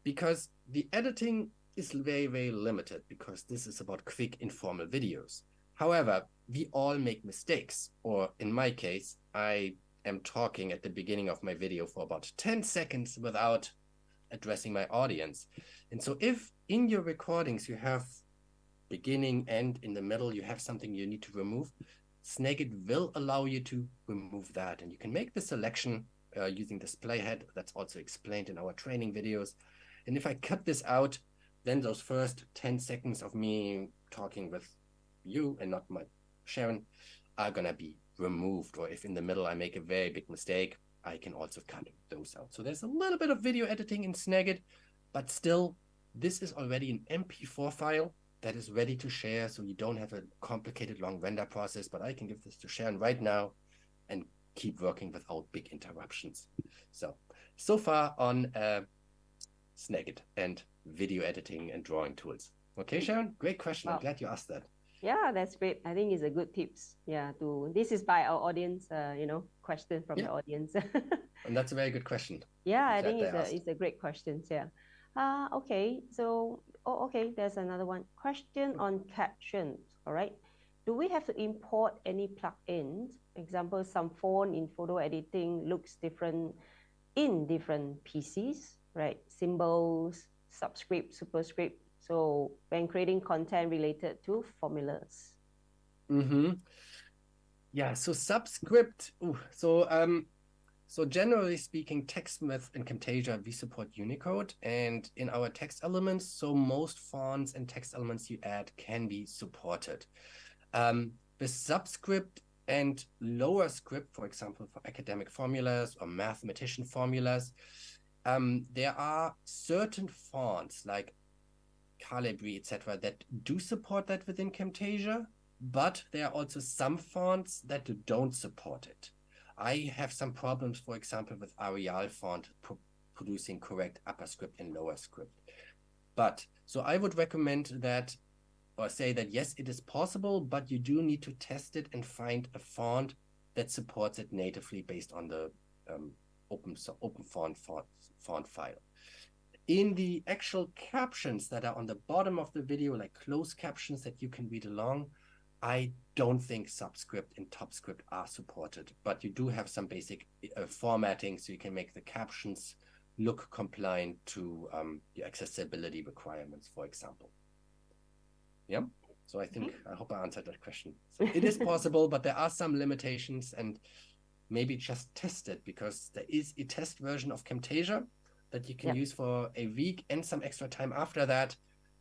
because the editing is very, very limited because this is about quick, informal videos. However, we all make mistakes, or in my case, I am talking at the beginning of my video for about 10 seconds without addressing my audience. And so if in your recordings you have beginning, end, in the middle, you have something you need to remove, Snagit will allow you to remove that. And you can make the selection using this playhead that's also explained in our training videos. And if I cut this out, then those first 10 seconds of me talking with you and not my Sharon are gonna be removed. Or if in the middle I make a very big mistake, I can also cut those out. So there's a little bit of video editing in Snagit, but still, this is already an MP4 file that is ready to share, so you don't have a complicated long render process, but I can give this to Sharon right now and keep working without big interruptions. So far on Snagit and video editing and drawing tools. Okay, Sharon, great question. I'm glad you asked that. Yeah, that's great. I think it's a good tips. Yeah, this is by our audience, question from the audience. And that's a very good question. Yeah, I think it's a great question. Yeah. Okay, so okay, there's another one. Question on captions. All right. Do we have to import any plugins? Example, some font in photo editing looks different in different PCs, right? Symbols, subscript, superscript. So when creating content related to formulas. Yeah, so subscript. So generally speaking, TextMath and Camtasia, we support Unicode, and in our text elements, so most fonts and text elements you add can be supported. The subscript and lower script, for example, for academic formulas or mathematician formulas, there are certain fonts like Calibri, etc., that do support that within Camtasia, but there are also some fonts that don't support it. I have some problems, for example, with Arial font producing correct upper script and lower script. But so I would recommend that, or say that yes, it is possible, but you do need to test it and find a font that supports it natively based on the open font file. In the actual captions that are on the bottom of the video, like closed captions that you can read along, I don't think subscript and TopScript are supported, but you do have some basic formatting so you can make the captions look compliant to the accessibility requirements, for example. Yeah, so I hope I answered that question. So it is possible, but there are some limitations, and maybe just test it, because there is a test version of Camtasia that you can use for a week and some extra time after that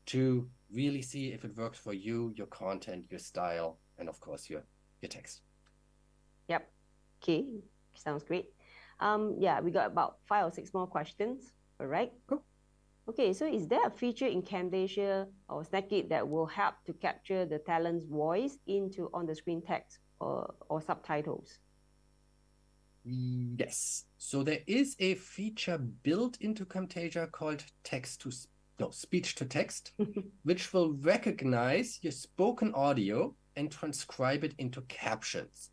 to really see if it works for you, your content, your style, and of course your text. Yep. Okay. Sounds great. Yeah, we got about 5 or 6 more questions. All right. Cool. Okay, so is there a feature in Camtasia or Snagit that will help to capture the talent's voice into on-the-screen text or subtitles? Yes. So there is a feature built into Camtasia called speech to text, which will recognize your spoken audio and transcribe it into captions.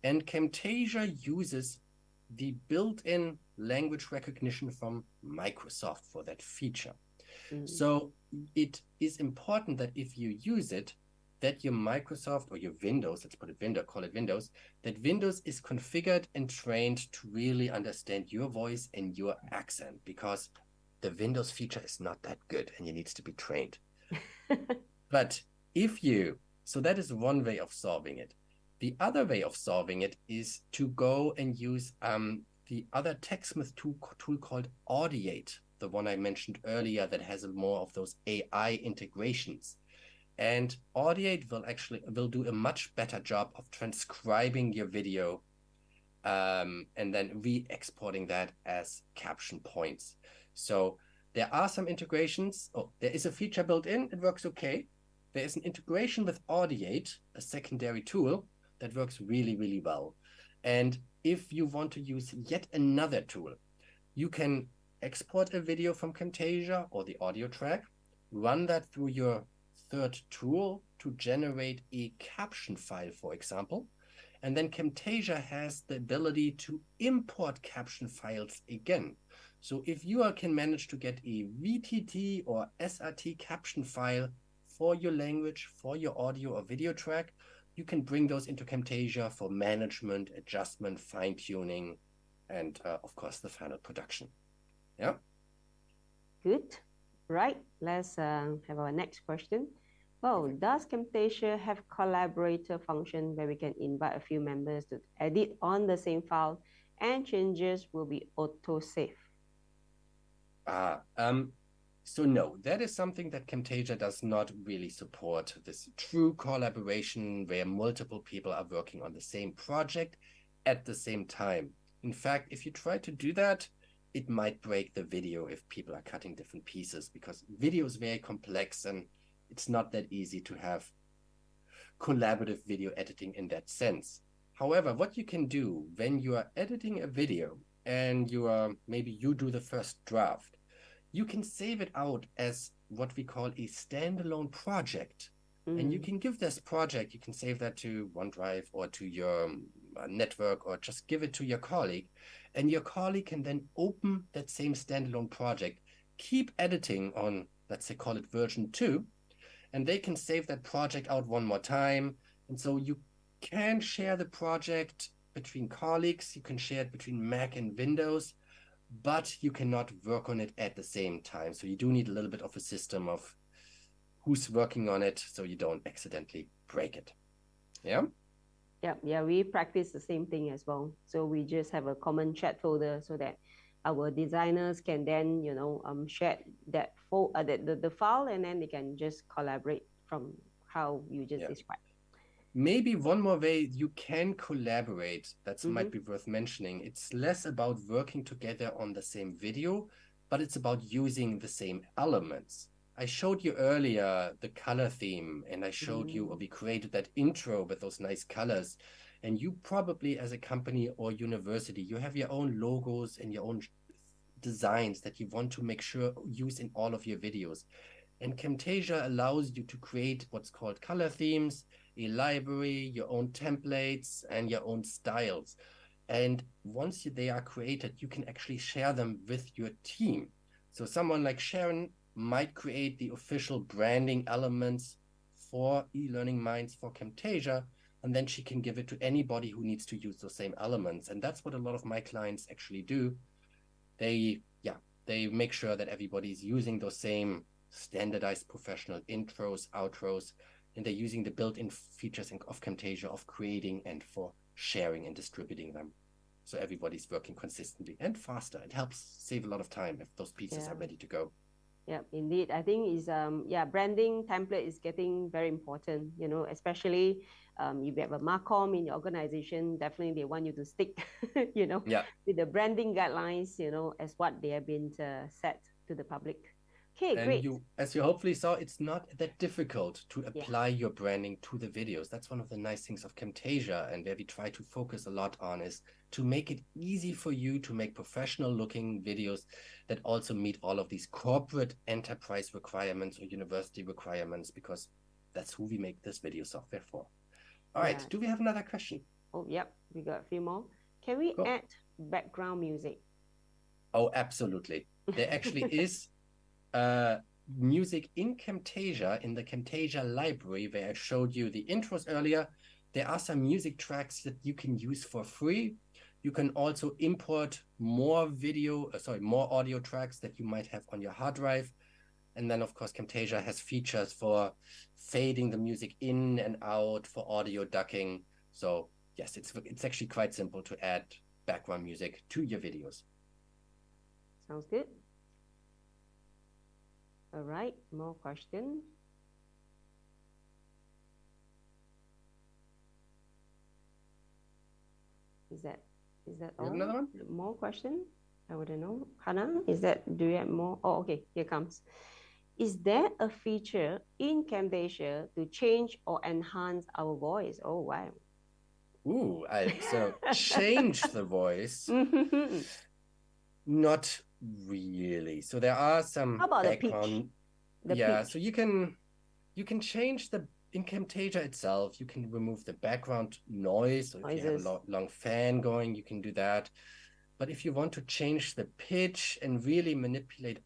And Camtasia uses the built-in language recognition from Microsoft for that feature. So it is important that if you use it, that your Microsoft or your Windows, let's put it Windows, call it Windows, that Windows is configured and trained to really understand your voice and your accent, because the Windows feature is not that good and it needs to be trained. But so that is one way of solving it. The other way of solving it is to go and use the other TechSmith tool called Audiate, the one I mentioned earlier that has more of those AI integrations. And Audiate will do a much better job of transcribing your video and then re-exporting that as caption points. So there are some integrations. Oh, there is a feature built in. It works okay. There is an integration with Audiate, a secondary tool that works really, really well. And if you want to use yet another tool, you can export a video from Camtasia or the audio track, run that through your third tool to generate a caption file, for example. And then Camtasia has the ability to import caption files again. So if you can manage to get a VTT or SRT caption file for your language, for your audio or video track, you can bring those into Camtasia for management, adjustment, fine-tuning, and of course, the final production. Yeah. Good. Right. Let's have our next question. Well, does Camtasia have collaborator function where we can invite a few members to edit on the same file and changes will be auto-save? So no, that is something that Camtasia does not really support, this true collaboration where multiple people are working on the same project at the same time. In fact, if you try to do that, it might break the video if people are cutting different pieces, because video is very complex and it's not that easy to have collaborative video editing in that sense. However, what you can do when you are editing a video and maybe you do the first draft, you can save it out as what we call a standalone project. And you can give this project, you can save that to OneDrive or to your network, or just give it to your colleague. And your colleague can then open that same standalone project, keep editing on, let's say, call it version 2, and they can save that project out one more time. And so you can share the project between colleagues, you can share it between Mac and Windows, but you cannot work on it at the same time. So you do need a little bit of a system of who's working on it so you don't accidentally break it. Yeah? Yeah, we practice the same thing as well. So we just have a common chat folder so that our designers can then, share that the file, and then they can just collaborate from how you just described. Maybe one more way you can collaborate, that might be worth mentioning. It's less about working together on the same video, but it's about using the same elements. I showed you earlier the color theme, and I showed you, or we created that intro with those nice colors. And you probably, as a company or university, you have your own logos and your own designs that you want to make sure use in all of your videos. And Camtasia allows you to create what's called color themes, a library, your own templates, and your own styles. And once they are created, you can actually share them with your team. So someone like Sharon might create the official branding elements for eLearning Minds for Camtasia, and then she can give it to anybody who needs to use those same elements. And that's what a lot of my clients actually do. They make sure that everybody's using those same standardized professional intros, outros, and they're using the built-in features of Camtasia of creating and for sharing and distributing them. so everybody's working consistently and faster. It helps save a lot of time if those pieces are ready to go. Yeah, indeed. I think is branding template is getting very important, especially if you have a Marcom in your organization, definitely they want you to stick, with the branding guidelines, as what they have been set to the public. Okay, And great. as you hopefully saw, it's not that difficult to apply your branding to the videos. That's one of the nice things of Camtasia, and where we try to focus a lot on is to make it easy for you to make professional looking videos that also meet all of these corporate enterprise requirements or university requirements, because that's who we make this video software for. All right, do we have another question? Oh, yep, we got a few more. Can we add background music? Oh, absolutely. There actually is music in Camtasia, in the Camtasia library, where I showed you the intros earlier. There are some music tracks that you can use for free. You can also import more audio tracks that you might have on your hard drive. And then, of course, Camtasia has features for fading the music in and out, for audio ducking. So yes, it's actually quite simple to add background music to your videos. Sounds good. All right, more questions. Is that all? Another one? More question? I wouldn't know. Hannah, do you have more? Oh, okay, here comes. Is there a feature in Camtasia to change or enhance our voice? Oh, wow. Ooh, so change the voice. Not really. So there are some How about background. The pitch? So you can change in Camtasia itself. You can remove the background noise. So if you have a long fan going, you can do that. But if you want to change the pitch and really manipulate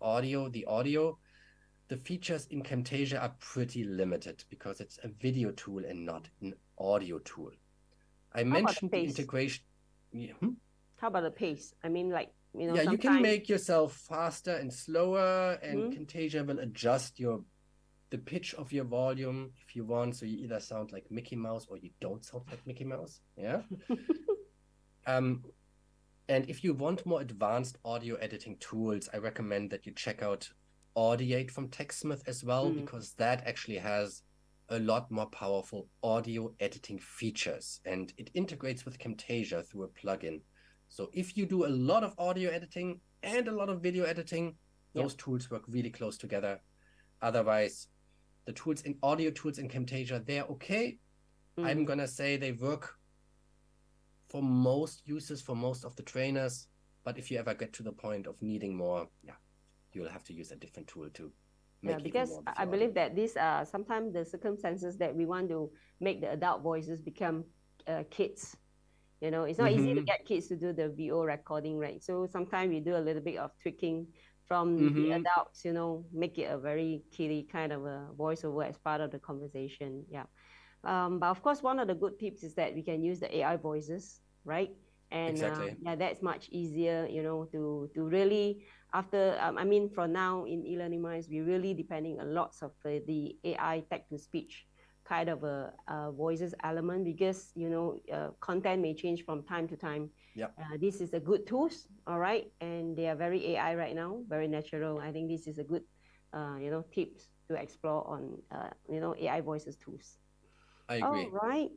the features in Camtasia are pretty limited because it's a video tool and not an audio tool. I mentioned the integration. How about the pace? I mean, you can make yourself faster and slower, and Camtasia will adjust the pitch of your volume if you want. So you either sound like Mickey Mouse or you don't sound like Mickey Mouse. Yeah. And if you want more advanced audio editing tools, I recommend that you check out Audiate from TechSmith as well, because that actually has a lot more powerful audio editing features, and it integrates with Camtasia through a plugin. So if you do a lot of audio editing and a lot of video editing, those tools work really close together. Otherwise, the audio tools in Camtasia, they're okay. I'm gonna say they work for most users, for most of the trainers. But if you ever get to the point of needing more, you'll have to use a different tool to make because I believe that these are sometimes the circumstances that we want to make the adult voices become kids. It's not easy to get kids to do the VO recording, right? So sometimes we do a little bit of tweaking from the adults, make it a very kiddie kind of a voiceover as part of the conversation. Yeah. But of course, one of the good tips is that we can use the AI voices, right? And exactly. That's much easier, to really for now in eLearning Minds, we're really depending on lots of the AI text-to-speech kind of a voices element, because content may change from time to time. This is a good tools, all right, and they are very AI right now, very natural. I think this is a good tips to explore on AI voices tools. I agree. All right.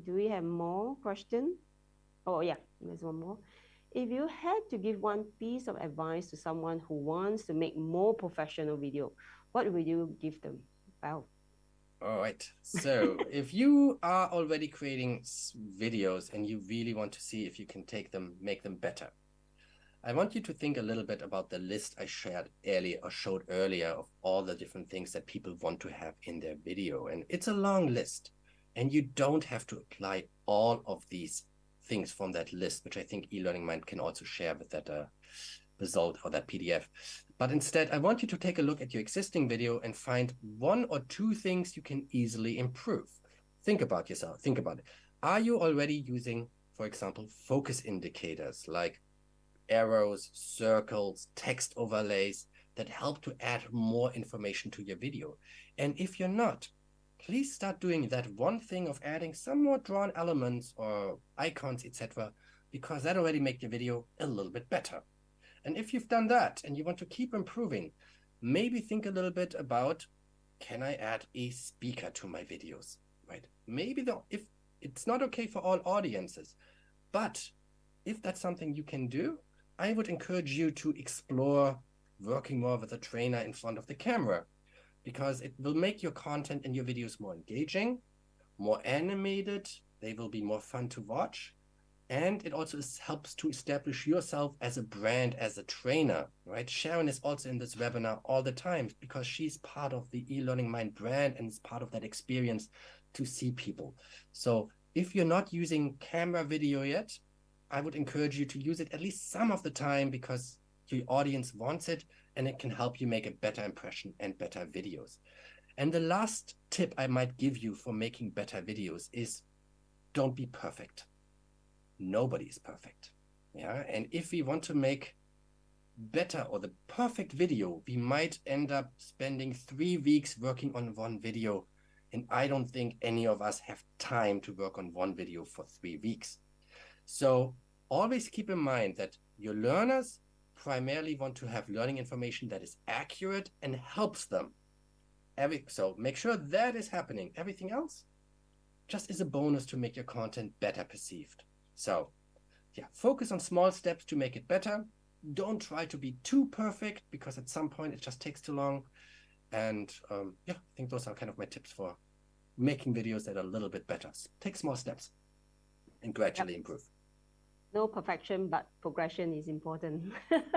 Do we have more questions? Oh yeah, there's one more. If you had to give one piece of advice to someone who wants to make more professional video, what would you give them? Wow. All right. So if you are already creating videos and you really want to see if you can make them better, I want you to think a little bit about the list I showed earlier of all the different things that people want to have in their video. And it's a long list, and you don't have to apply all of these things from that list, which I think eLearning Mind can also share with that result or that PDF. But instead, I want you to take a look at your existing video and find one or two things you can easily improve. Think about yourself. Think about it. Are you already using, for example, focus indicators like arrows, circles, text overlays that help to add more information to your video? And if you're not, please start doing that one thing of adding some more drawn elements or icons, etc., because that already makes your video a little bit better. And if you've done that and you want to keep improving, maybe think a little bit about, can I add a speaker to my videos, right? Maybe if it's not okay for all audiences, but if that's something you can do, I would encourage you to explore working more with a trainer in front of the camera, because it will make your content and your videos more engaging, more animated, they will be more fun to watch. And it also helps to establish yourself as a brand, as a trainer, right? Sharon is also in this webinar all the time because she's part of the eLearning Mind brand and is part of that experience to see people. So if you're not using camera video yet, I would encourage you to use it at least some of the time, because your audience wants it and it can help you make a better impression and better videos. And the last tip I might give you for making better videos is, don't be perfect. Nobody is perfect. Yeah. And if we want to make better or the perfect video, we might end up spending 3 weeks working on one video. And I don't think any of us have time to work on one video for 3 weeks. So always keep in mind that your learners primarily want to have learning information that is accurate and helps them. So make sure that is happening. Everything else just is a bonus to make your content better perceived. So yeah, focus on small steps to make it better. Don't try to be too perfect, because at some point it just takes too long. And yeah, I think those are kind of my tips for making videos that are a little bit better. Take small steps and gradually improve. No perfection, but progression is important.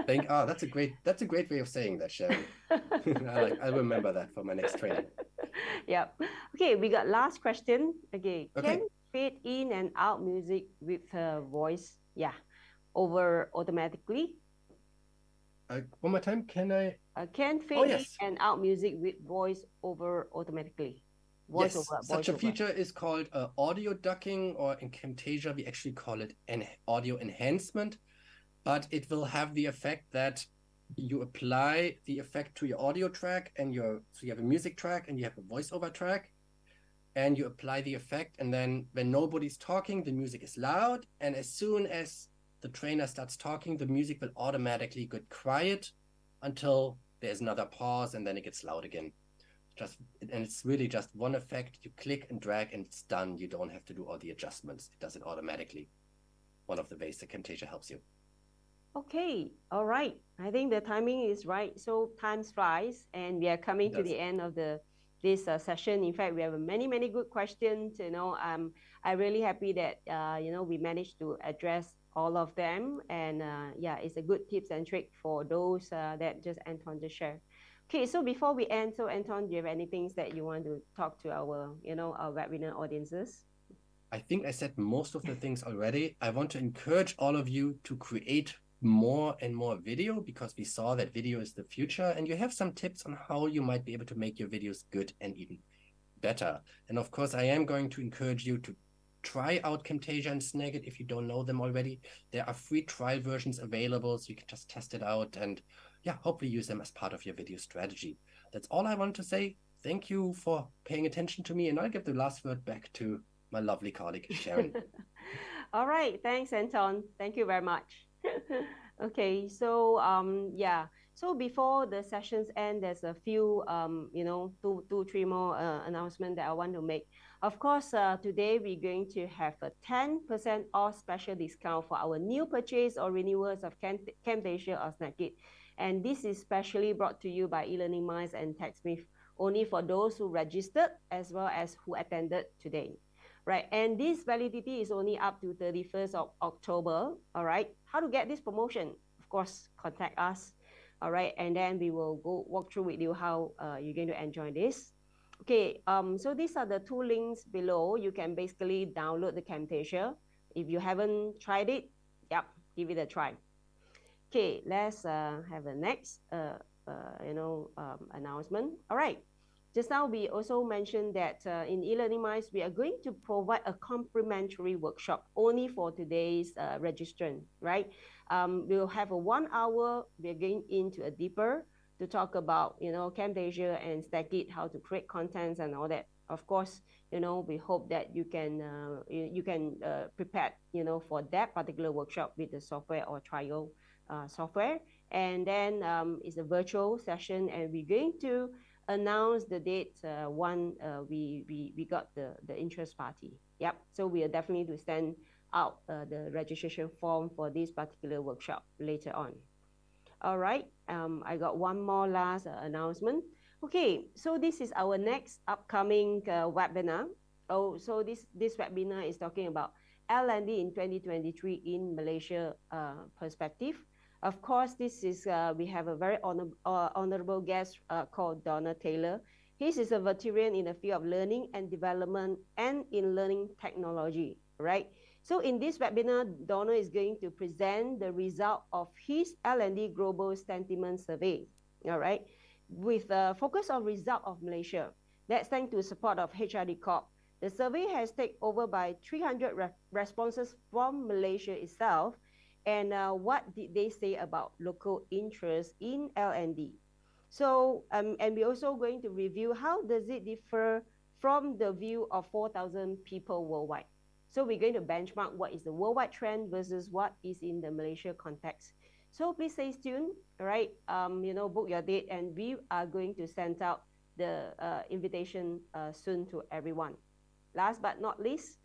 That's a great way of saying that, Sharon. I'll remember that for my next training. Yep. Okay, we got last question. Okay. Okay. Can fade in and out music with her voice, over automatically? One more time, can I? Can fade in and out music with voice over automatically? Such a feature is called audio ducking, or in Camtasia we actually call it an audio enhancement. But it will have the effect that you apply the effect to your audio track, and so you have a music track and you have a voiceover track, and you apply the effect, and then when nobody's talking, the music is loud, and as soon as the trainer starts talking, the music will automatically get quiet until there's another pause, and then it gets loud again. And it's really just one effect. You click and drag and it's done. You don't have to do all the adjustments. It does it automatically. One of the ways that Camtasia helps you. Okay, all right. I think the timing is right. So time flies, and we are coming to the end of this session. In fact, we have many good questions. I'm really happy that we managed to address all of them, and it's a good tips and trick for those that Anton just shared. Okay, so before we end, so Anton, do you have anything that you want to talk to our our webinar audiences? I think I said most of the things already. I want to encourage all of you to create more and more video, because we saw that video is the future, and you have some tips on how you might be able to make your videos good and even better. And of course, I am going to encourage you to try out Camtasia and Snagit if you don't know them already. There are free trial versions available, so you can just test it out and hopefully use them as part of your video strategy. That's all I want to say. Thank you for paying attention to me, and I'll give the last word back to my lovely colleague, Sharon. All right. Thanks, Anton. Thank you very much. Okay. So, So before the sessions end, there's a few, two, three more announcements that I want to make. Of course, today we're going to have a 10% off special discount for our new purchase or renewals of Camtasia or Snagit. And this is specially brought to you by eLearning Minds and TechSmith, only for those who registered as well as who attended today. Right, and this validity is only up to 31st of October. All right, how to get this promotion? Of course, contact us. All right, and then we will walk through with you how you're going to enjoy this. Okay, so these are the 2 links below. You can basically download the Camtasia. If you haven't tried it, give it a try. Okay, let's have the next announcement. All right. Just now, we also mentioned that in eLearning Minds, we are going to provide a complimentary workshop only for today's registrant, right? We'll have a 1 hour. We're going into a deeper to talk about, Camtasia and Snagit, how to create contents and all that. Of course, we hope that you can prepare, for that particular workshop with the software or trial software. And then it's a virtual session, and we're going to announce the date when we got the interest party. Yep. So we are definitely to send out the registration form for this particular workshop later on. All right. I got one more last announcement. Okay, so this is our next upcoming webinar. Oh, so this webinar is talking about L&D in 2023 in Malaysia perspective. Of course, this is we have a very honorable guest called Donna Taylor. He is a veteran in the field of learning and development and in learning technology, right? So in this webinar, Donna is going to present the result of his L&D Global Sentiment Survey, all right, with a focus on result of Malaysia. That's thanks to support of HRD Corp. The survey has taken over by 300 responses from Malaysia itself. And what did they say about local interest in L&D? So, and we're also going to review how does it differ from the view of 4,000 people worldwide. So we're going to benchmark what is the worldwide trend versus what is in the Malaysia context. So please stay tuned, all right? Book your date, and we are going to send out the invitation soon to everyone. Last but not least,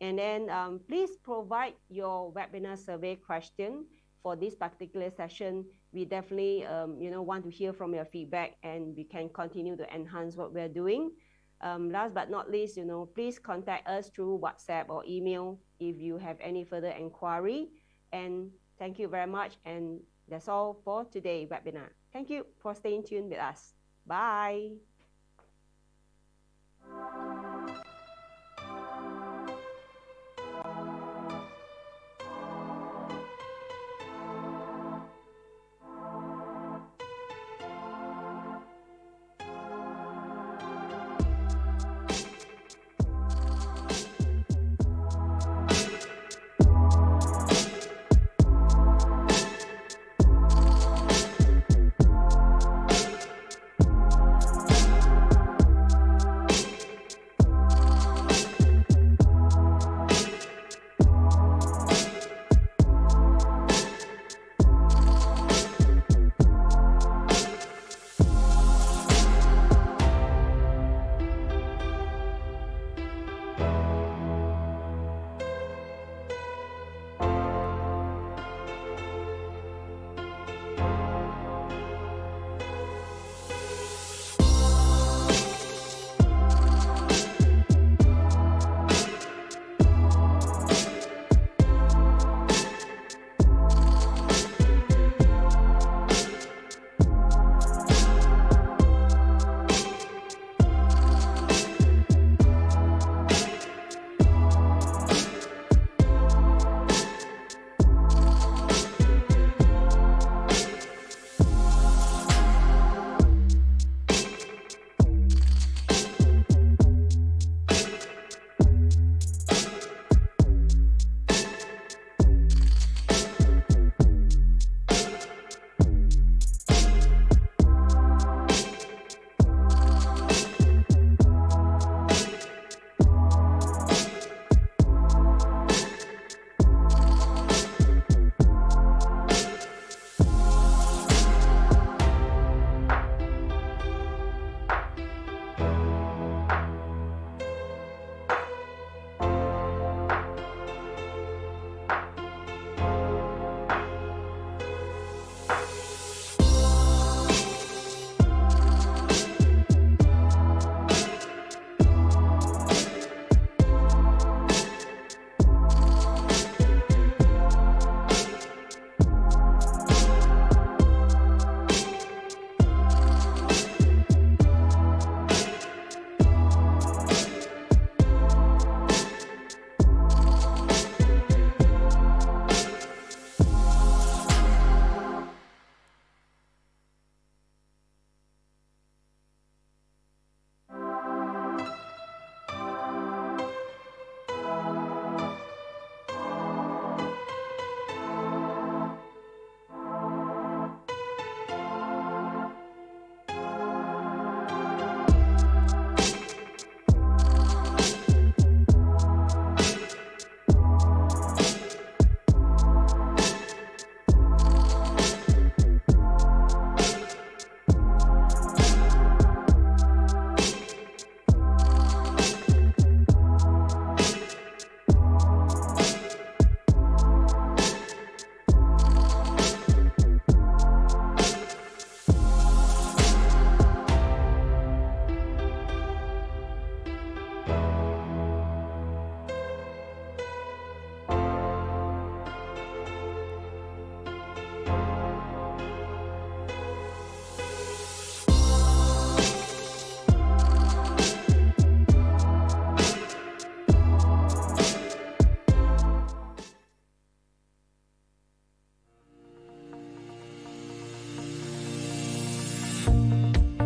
and then please provide your webinar survey question for this particular session. We definitely want to hear from your feedback, and we can continue to enhance what we're doing. Last but not least, please contact us through WhatsApp or email if you have any further inquiry. And thank you very much. And that's all for today's webinar. Thank you for staying tuned with us. Bye.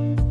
you.